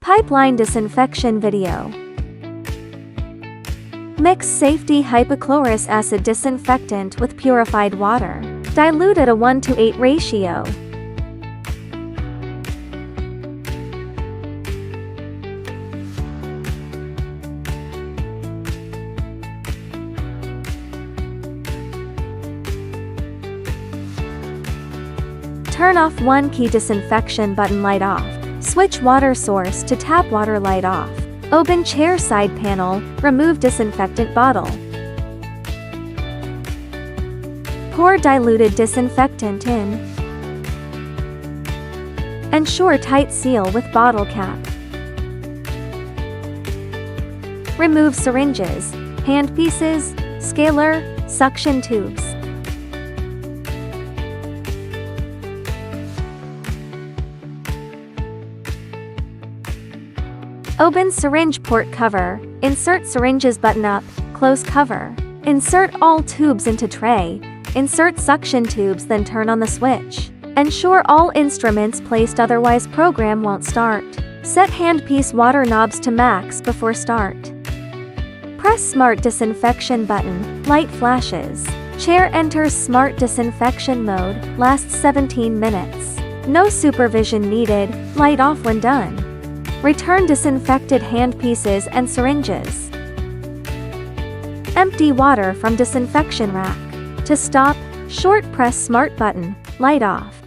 Pipeline disinfection video. Mix safety hypochlorous acid disinfectant with purified water. Dilute at a 1:8 ratio. Turn off one key disinfection button, light off. Switch water source to tap water, light off. Open chair side panel, remove disinfectant bottle. Pour diluted disinfectant in. Ensure tight seal with bottle cap. Remove syringes, handpieces, scaler, suction tubes. Open syringe port cover, insert syringes, button up, close cover. Insert all tubes into tray, insert suction tubes, then turn on the switch. Ensure all instruments placed, otherwise program won't start. Set handpiece water knobs to max before start. Press smart disinfection button, light flashes. Chair enters smart disinfection mode, lasts 17 minutes. No supervision needed, light off when done. Return disinfected handpieces and syringes. Empty water from disinfection rack. To stop, short press smart button, light off.